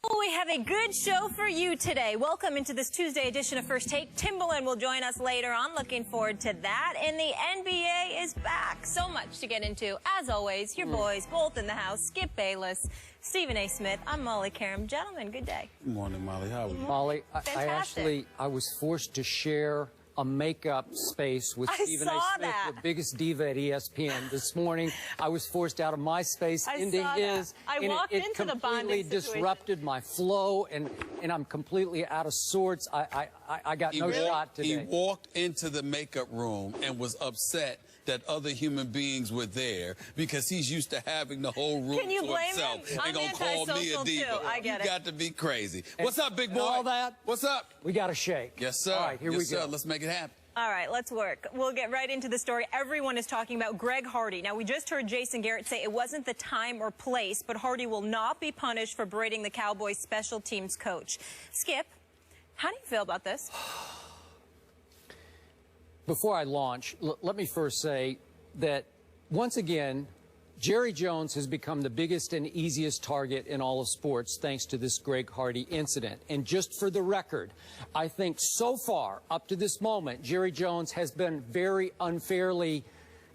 Well, we have a good show for you today. Welcome into this Tuesday edition of First Take. Timbaland will join us later on. Looking forward to that. And the NBA is back. So much to get into. As always, your boys, both in the house, Skip Bayless, Stephen A. Smith. I'm Molly Karam. Gentlemen, good day. Good morning, Molly. How are you? Molly, I was forced to share a makeup space with Stephen A. Smith, the biggest diva at Espn. This morning, I was forced out of my space into his. I walked into the bonding situation. It completely disrupted my flow, and I'm completely out of sorts. I got no shot today. He walked into the makeup room and was upset that other human beings were there because he's used to having the whole room Can you to blame himself. him? They're going to call me a diva. Too. I get you got to be crazy. What's up, big boy? All that? What's up? We got to shake. Yes, sir. All right, here we go. Let's make it happen. All right, let's work. We'll get right into the story. Everyone is talking about Greg Hardy. Now, we just heard Jason Garrett say it wasn't the time or place, but Hardy will not be punished for berating the Cowboys special teams coach. Skip, how do you feel about this? Before I launch, let me first say that, once again, Jerry Jones has become the biggest and easiest target in all of sports thanks to this Greg Hardy incident. And just for the record, I think so far, up to this moment, Jerry Jones has been very unfairly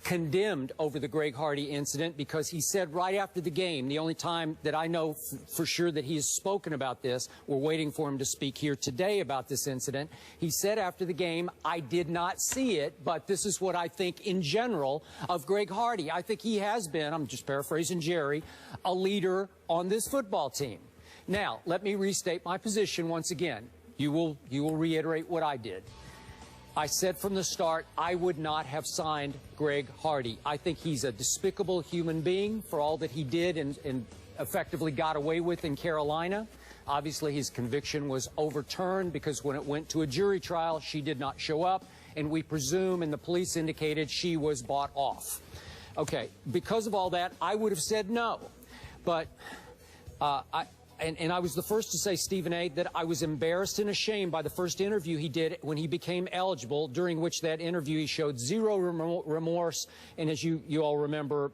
condemned over the Greg Hardy incident because he said right after the game, the only time that I know for sure that he has spoken about this, we're waiting for him to speak here today about this incident, he said after the game, I did not see it, but this is what I think in general of Greg Hardy. I think he has been, I'm just paraphrasing Jerry, a leader on this football team. Now, let me restate my position once again. You will reiterate what I did. I said from the start I would not have signed Greg Hardy. I think he's a despicable human being for all that he did and effectively got away with in Carolina. Obviously, his conviction was overturned because when it went to a jury trial, she did not show up, and we presume, and the police indicated, she was bought off. Okay, because of all that, I would have said no. But And I was the first to say, Stephen A., that I was embarrassed and ashamed by the first interview he did when he became eligible, during which that interview he showed zero remorse. And as you all remember,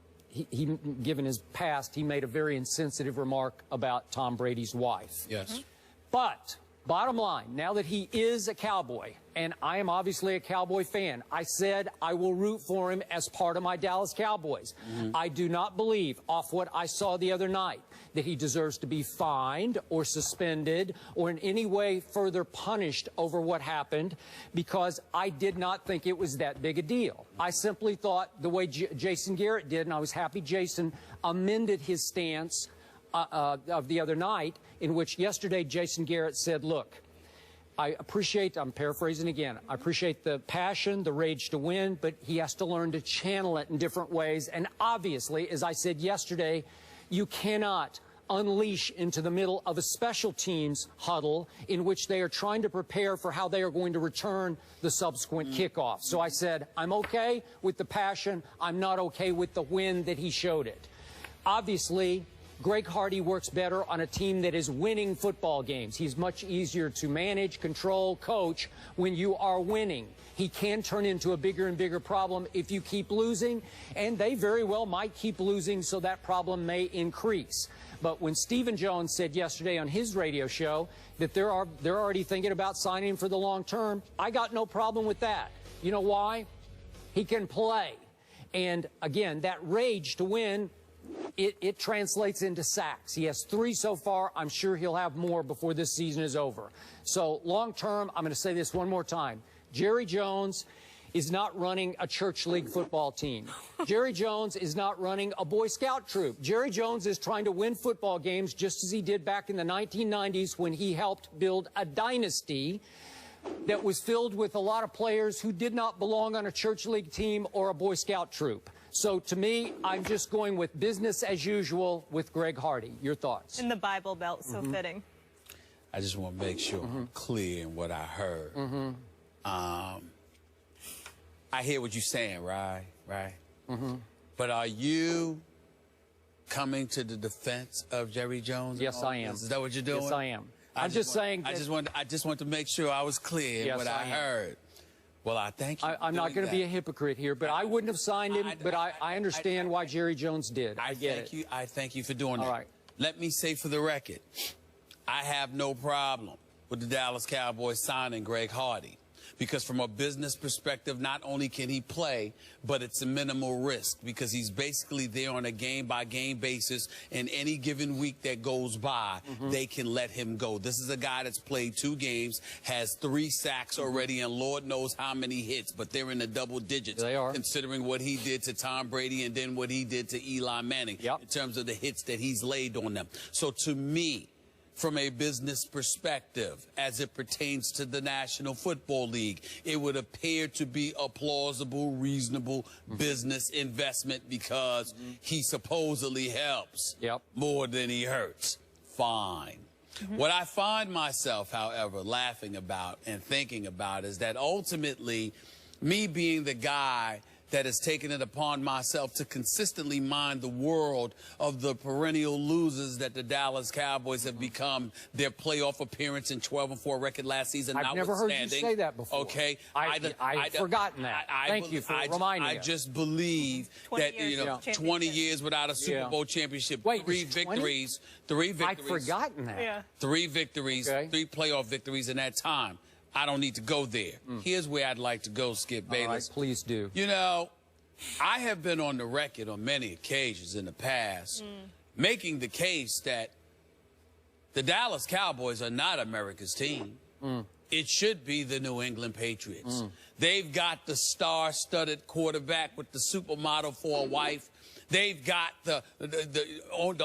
given his past, he made a very insensitive remark about Tom Brady's wife. Yes. But bottom line, now that he is a Cowboy, and I am obviously a Cowboy fan, I said I will root for him as part of my Dallas Cowboys. I do not believe, off what I saw the other night, that he deserves to be fined or suspended or in any way further punished over what happened, because I did not think it was that big a deal. I simply thought the way Jason Garrett did, and I was happy Jason amended his stance of the other night, in which yesterday Jason Garrett said, look, I appreciate, I'm paraphrasing again, I appreciate the passion, the rage to win, but he has to learn to channel it in different ways. And obviously, as I said yesterday, you cannot unleash into the middle of a special teams huddle in which they are trying to prepare for how they are going to return the subsequent kickoff. So I said, I'm okay with the passion. I'm not okay with the win that he showed it. Obviously, Greg Hardy works better on a team that is winning football games. He's much easier to manage, control, coach when you are winning. He can turn into a bigger and bigger problem if you keep losing, and they very well might keep losing, so that problem may increase. But when Stephen Jones said yesterday on his radio show that they're already thinking about signing him for the long term, I got no problem with that. You know why? He can play. And again, that rage to win, it translates into sacks. He has 3 so far. I'm sure he'll have more before this season is over. So long term, I'm going to say this one more time. Jerry Jones is not running a church league football team. Jerry Jones is not running a Boy Scout troop. Jerry Jones is trying to win football games just as he did back in the 1990s when he helped build a dynasty that was filled with a lot of players who did not belong on a church league team or a Boy Scout troop. So to me, I'm just going with business as usual with Greg Hardy. Your thoughts? In the Bible Belt, so fitting. I just want to make sure I'm clear in what I heard. I hear what you're saying, right? But are you coming to the defense of Jerry Jones? Yes, I am. Is that what you're doing? Yes, I am. I'm just saying. I just want to make sure I was clear in what I heard. Well, I thank you. I'm not going to be a hypocrite here, but I wouldn't have signed him, but I understand why Jerry Jones did. I get it. I thank you for doing that. All right. Let me say for the record, I have no problem with the Dallas Cowboys signing Greg Hardy. Because from a business perspective, not only can he play, but it's a minimal risk because he's basically there on a game-by-game basis, and any given week that goes by, they can let him go. This is a guy that's played 2 games, has 3 sacks already, and Lord knows how many hits, but they're in the double digits. They are. Considering what he did to Tom Brady and then what he did to Eli Manning in terms of the hits that he's laid on them. So to me, from a business perspective, as it pertains to the National Football League, it would appear to be a plausible, reasonable business investment because he supposedly helps more than he hurts. Fine. What I find myself, however, laughing about and thinking about is that ultimately, me being the guy that has taken it upon myself to consistently mind the world of the perennial losers that the Dallas Cowboys have become, their playoff appearance and 12-4 record last season. I've never heard you say that before. Okay, I've forgotten that. Thank you for reminding me. I just believe that 20 years without a Super Bowl championship, Wait, 3 victories, 3 victories. I'd forgotten that. Yeah. 3 victories, 3 playoff victories in that time. I don't need to go there. Here's where I'd like to go, Skip Bayless. All right, please do. You know, I have been on the record on many occasions in the past making the case that the Dallas Cowboys are not America's team. It should be the New England Patriots. They've got the star-studded quarterback with the supermodel for a wife. They've got the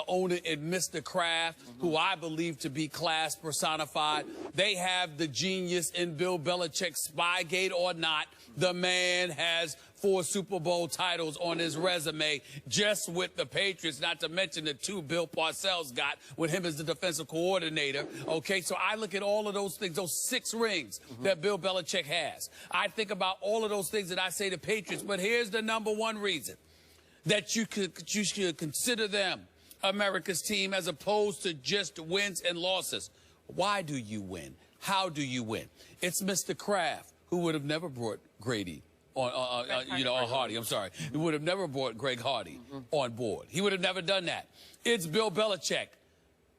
owner in Mr. Kraft, who I believe to be class personified. They have the genius in Bill Belichick. Spygate or not, the man has 4 Super Bowl titles on his resume just with the Patriots, not to mention the 2 Bill Parcells got with him as the defensive coordinator. Okay, so I look at all of those things, those 6 rings that Bill Belichick has. I think about all of those things that I say to Patriots, but here's the #1 reason that you should consider them America's team as opposed to just wins and losses. Why do you win? How do you win? It's Mr. Kraft, who would have never brought Grady on Hardy. I'm sorry. He would have never brought Greg Hardy on board. He would have never done that. It's Bill Belichick,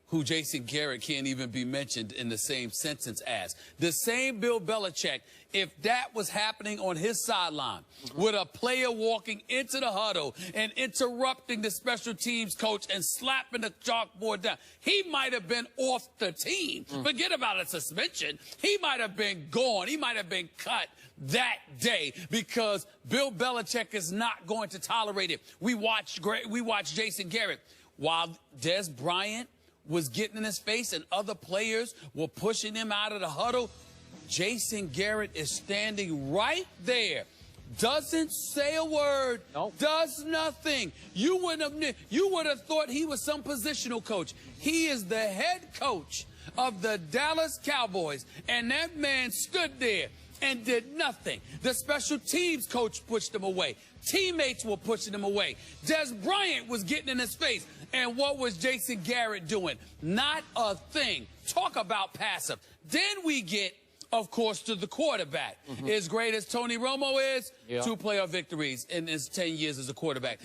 who Jason Garrett can't even be mentioned in the same sentence as. The same Bill Belichick, if that was happening on his sideline, with a player walking into the huddle and interrupting the special teams coach and slapping the chalkboard down, he might have been off the team. Forget about a suspension. He might have been gone. He might have been cut that day because Bill Belichick is not going to tolerate it. We watched Jason Garrett while Des Bryant was getting in his face and other players were pushing him out of the huddle. Jason Garrett is standing right there, doesn't say a word, does nothing. You would have thought he was some positional coach. He is the head coach of the Dallas Cowboys, and that man stood there and did nothing. The special teams coach pushed him away. Teammates were pushing him away. Des Bryant was getting in his face. And what was Jason Garrett doing? Not a thing. Talk about passive. Then we get, of course, to the quarterback. As great as Tony Romo is, 2 playoff victories in his 10 years as a quarterback.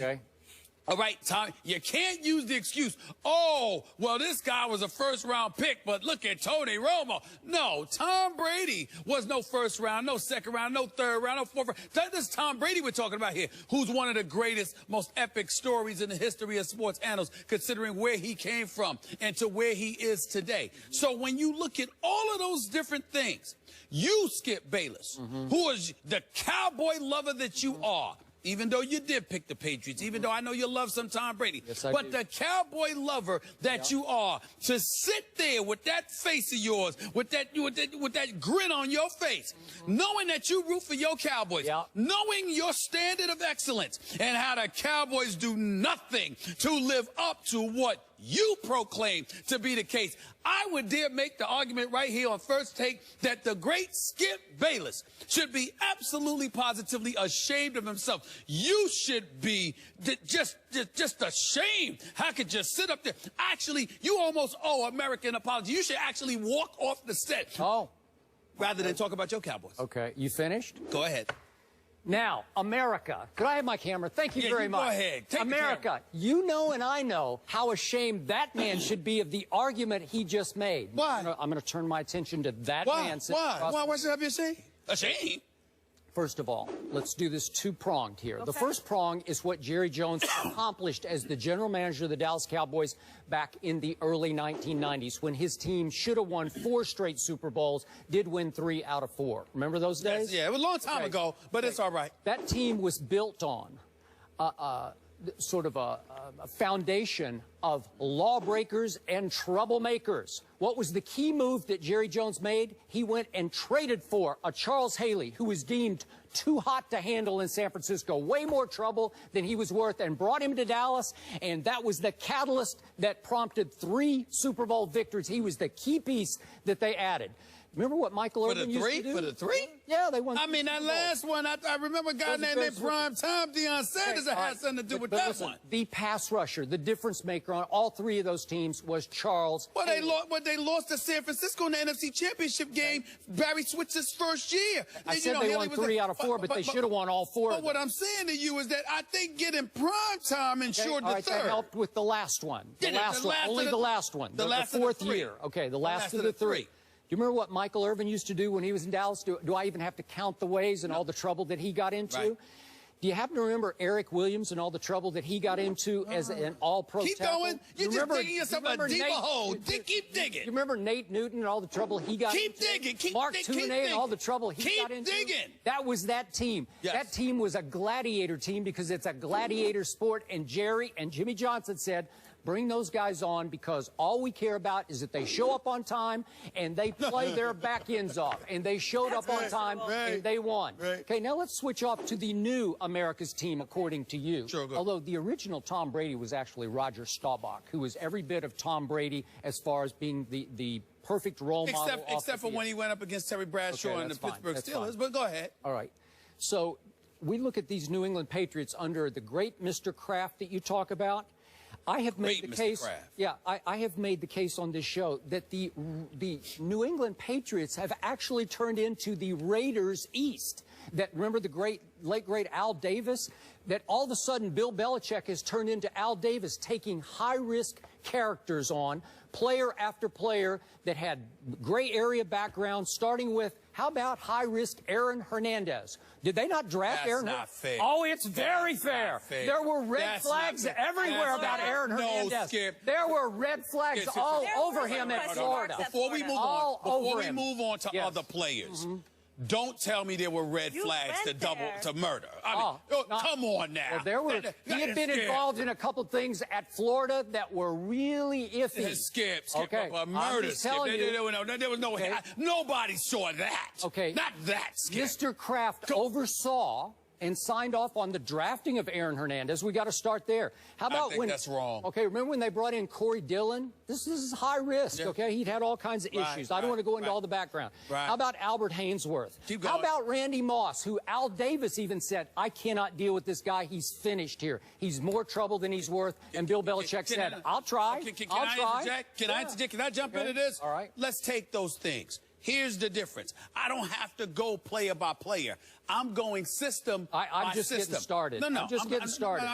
All right, Tom, you can't use the excuse, oh, well, this guy was a first-round pick, but look at Tony Romo. No, Tom Brady was no first round, no second round, no third round, no fourth round. This is Tom Brady we're talking about here, who's one of the greatest, most epic stories in the history of sports annals, considering where he came from and to where he is today. So when you look at all of those different things, you, Skip Bayless, who is the cowboy lover that you are, even though you did pick the Patriots, even though I know you love some Tom Brady. Yes, I but do. the cowboy lover that you are, to sit there with that face of yours, with that grin on your face, knowing that you root for your Cowboys, knowing your standard of excellence, and how the Cowboys do nothing to live up to what you proclaim to be the case. I would dare make the argument right here on First Take that the great Skip Bayless should be absolutely positively ashamed of himself. You should be just ashamed. How could you sit up there? Actually, you almost owe America an apology. You should actually walk off the set. Oh. Rather than talk about your Cowboys. Okay. You finished? Go ahead. Now, America, could I have my camera? Thank you very much. Go ahead. Take America, you know and I know how ashamed that man should be of the argument he just made. Why? I'm going to turn my attention to that man. Why should I be ashamed? Ashamed? First of all, let's do this two-pronged here. Okay. The first prong is what Jerry Jones accomplished as the general manager of the Dallas Cowboys back in the early 1990s when his team should have won 4 straight Super Bowls, did win 3 out of 4. Remember those days? Yeah, it was a long time ago, but it's all right. That team was built on sort of a foundation of lawbreakers and troublemakers. What was the key move that Jerry Jones made? He went and traded for a Charles Haley, who was deemed too hot to handle in San Francisco, way more trouble than he was worth, and brought him to Dallas, and that was the catalyst that prompted 3 Super Bowl victories. He was the key piece that they added. Remember what Michael Irvin used to do? For the 3? Yeah, they won. I mean, that last one, I remember a guy named Prime Time, Deion Sanders, that had something to do with that one. The pass rusher, the difference maker on all 3 of those teams was Charles. Well, they lost to San Francisco in the NFC Championship game. Barry Switzer's first year. I said they won 3 out of 4, but they should have won all 4. But what I'm saying to you is that I think getting Prime Time ensured the third. That helped with the last one. The last one. Only the last one. The 4th year. Okay, the last of the 3. Do you remember what Michael Irvin used to do when he was in Dallas? Do I even have to count the ways and all the trouble that he got into? Right. Do you happen to remember Eric Williams and all the trouble that he got into as an all-pro tackle? Keep going. You're just digging yourself a deeper hole. Keep digging. You remember Nate Newton and all the trouble he got into? Keep digging. Mark Tooney and all the trouble he got into? Keep digging. That was that team. Yes. That team was a gladiator team because it's a gladiator sport, and Jerry and Jimmy Johnson said, bring those guys on because all we care about is that they show up on time and they play their back ends off. And they showed up on time and they won. Right. Okay, now let's switch off to the new America's team, according to you. Sure, go. Although the original Tom Brady was actually Roger Staubach, who was every bit of Tom Brady as far as being the perfect role model. Except for when he went up against Terry Bradshaw and the Pittsburgh Steelers. But go ahead. All right. So we look at these New England Patriots under the great Mr. Kraft that you talk about. I have made the case. Yeah, I have made the case on this show that the New England Patriots have actually turned into the Raiders East. That remember the late great Al Davis? That all of a sudden Bill Belichick has turned into Al Davis, taking high-risk characters on, player after player that had gray area background, starting with, how about high-risk Aaron Hernandez? Did they not draft Aaron? That's not fair. Oh, it's very fair. There were red flags everywhere about Aaron Hernandez. No, Skip. There were red flags all over him at Florida. Before we move on to other players, don't tell me there were red flags to murder. I mean, come on now. Well, he had been involved in a couple things at Florida that were really iffy. Skip. Okay. Murder. There was no. Okay. Nobody saw that. Okay. Not that, Skip. Mr. Kraft oversaw and signed off on the drafting of Aaron Hernandez. We got to start there. How about I think that's wrong. Okay, remember when they brought in Corey Dillon? This is high risk, okay? He'd had all kinds of issues. I don't want to go into all the background. How about Albert Hainsworth? Keep going. How about Randy Moss, who Al Davis even said, I cannot deal with this guy. He's finished here. He's more trouble than he's worth. And Bill Belichick said, I'll try. I'll try. Can I jump into this? All right. Let's take those things. Here's the difference. I don't have to go player by player. I'm going system by system. I'm just getting started. No, I'm just getting started.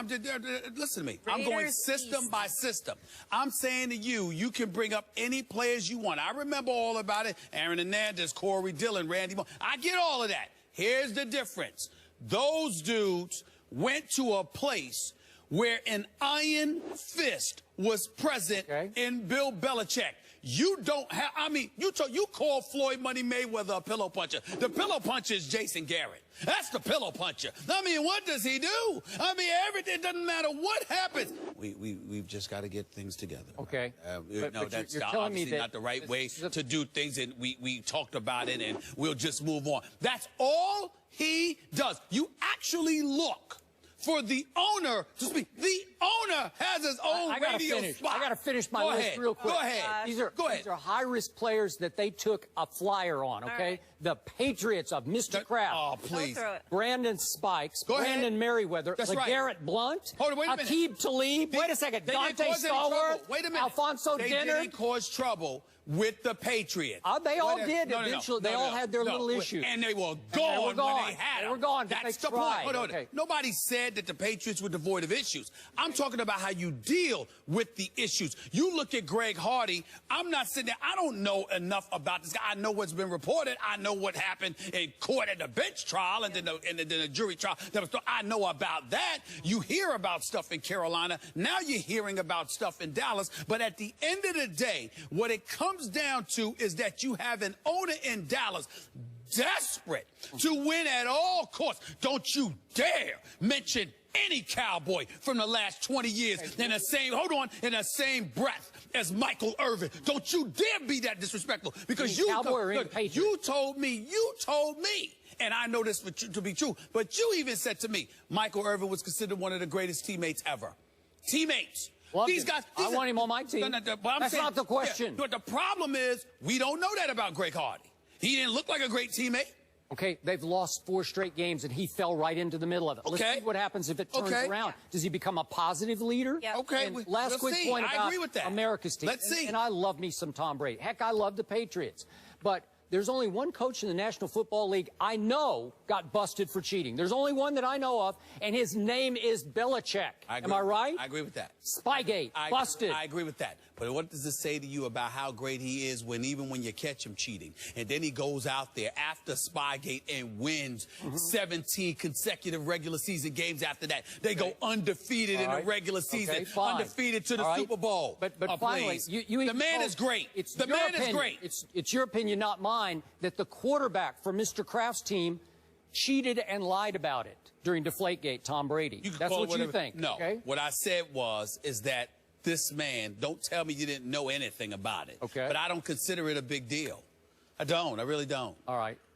Listen to me. I'm going system by system. I'm saying to you, you can bring up any players you want. I remember all about it. Aaron Hernandez, Corey Dillon, Randy Moss. I get all of that. Here's the difference. Those dudes went to a place where an iron fist was present in Bill Belichick. You don't have, I mean, you call Floyd Money Mayweather a pillow puncher. The pillow puncher is Jason Garrett. That's the pillow puncher. I mean, what does he do? I mean, everything, doesn't matter what happens. We've just got to get things together. Okay. No, that's obviously not the right way to do things, and we talked about it, and we'll just move on. That's all he does. You actually look for the owner to speak. The owner has his own radio spot. I got to finish my list real quick. Go ahead. These are high-risk players that they took a flyer on, okay? Right. The Patriots of Mr. Kraft. Oh, please. Brandon Spikes, Brandon Merriweather, LeGarrette Blount, hold on, wait a minute. Akib Talib, wait a second, Dante Stallworth, wait a minute. Alfonso Dennard. They didn't cause trouble with the Patriots. They all did eventually. They all had their little issues. And they were gone when they had them. They were gone. That's the point. Hold on. Okay. Nobody said that the Patriots were devoid of issues. I'm talking about how you deal with the issues. You look at Greg Hardy. I'm not sitting there. I don't know enough about this guy. I know what's been reported. I know what happened in court at the bench trial and then the jury trial. I know about that. You hear about stuff in Carolina. Now you're hearing about stuff in Dallas. But at the end of the day, what it comes down to is that you have an owner in Dallas desperate to win at all costs. Don't you dare mention any Cowboy from the last 20 years in the same breath as Michael Irvin. Don't you dare be that disrespectful, because you told me, and I know this to be true, but you even said to me, Michael Irvin was considered one of the greatest teammates ever. Teammates. These guys. I want him on my team. That's not the question. But the problem is, we don't know that about Greg Hardy. He didn't look like a great teammate. Okay, they've lost 4 straight games, and he fell right into the middle of it. Okay. Let's see what happens if it turns around. Does he become a positive leader? Yep. Okay. And last quick point about I agree with that. America's team. Let's see. And I love me some Tom Brady. Heck, I love the Patriots. But there's only one coach in the National Football League I know got busted for cheating. There's only one that I know of, and his name is Belichick. Am I right? I agree with that. Spygate, busted. I agree with that. But what does this say to you about how great he is even when you catch him cheating? And then he goes out there after Spygate and wins 17 consecutive regular season games after that. They go undefeated in the regular season, undefeated to the Super Bowl. But finally, the man is great. The man is great. It's your opinion, not mine, that the quarterback for Mr. Kraft's team cheated and lied about it during Deflategate, Tom Brady. That's what you think. No. Okay? What I said is that this man, don't tell me you didn't know anything about it. Okay. But I don't consider it a big deal. I don't. I really don't. All right.